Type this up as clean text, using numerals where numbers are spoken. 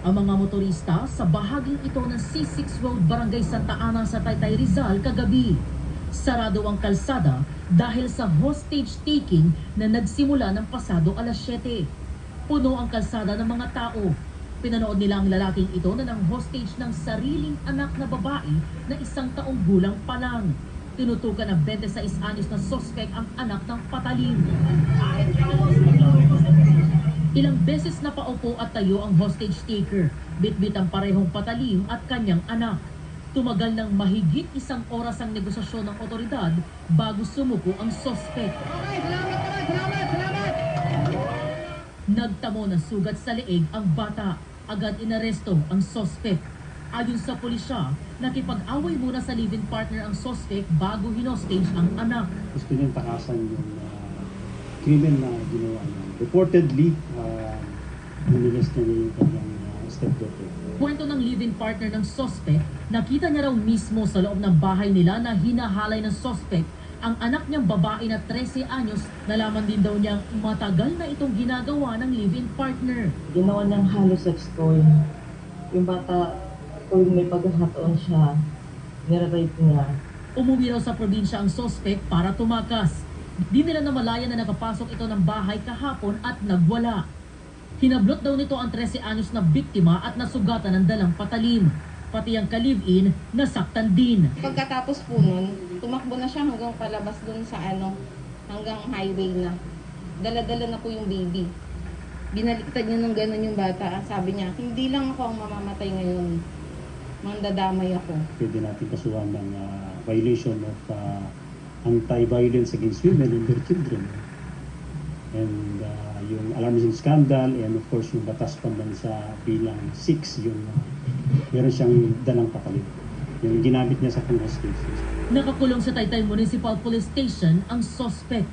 ang mga motorista sa bahaging ito ng C6 Road, Barangay Santa Ana sa Taytay, Rizal kagabi. Sarado ang kalsada dahil sa hostage taking na nagsimula ng pasado alas 7. Puno ang kalsada ng mga tao. Pinanood nila ang lalaking ito na ng hostage ng sariling anak na babae na 1 taong gulang pa lang. Tinutukan ng 26 anyos na suspect ang anak ng patalim. Ilang beses na paupo at tayo ang hostage taker. Bitbit ang parehong patalim at kanyang anak. Tumagal ng mahigit 1 oras ang negosasyon ng otoridad bago sumuko ang suspect. Nagtamo ng sugat sa leeg ang bata. Agad inaresto ang suspect. Ayon sa pulisya, nakipag-away muna sa live-in partner ang suspect bago hinostage ang anak. Gusto niyang takasan yung krimen na ginawa niya. Reportedly, nililis na niya yung kanyang stepdaughter. Kwento ng live-in partner ng suspect, nakita niya raw mismo sa loob ng bahay nila na hinahalay ng suspect ang anak niyang babae na 13 anyos. Nalaman din daw niyang matagal na itong ginagawa ng live-in partner. Ginawa niyang halos sex toy. Yung bata, kung may pagkakataon siya, nire-rape niya. Umuwi raw sa probinsya ang suspect para tumakas. Di nila namalayan na nakapasok ito ng bahay kahapon at nagwala. Hinablot daw nito ang 13 anyos na biktima at nasugatan ng dalang patalim. Pati ang ka-live-in nasaktan din. Pagkatapos po nun, tumakbo na siya hanggang palabas dun sa hanggang highway na. Dala-dala na po yung baby. Binaliktad niya ng gano'n yung bata. Sabi niya, hindi lang ako ang mamamatay ngayon. Mandadamay ako. Pwede natin kasuhan ng violation of anti-violence against women and their children. And yung alarming scandal, and of course yung batas pambansa bilang 6, yung meron siyang dalang patalim. Yung ginamit niya sa hostage. Nakakulong sa Taytay Municipal Police Station ang suspect.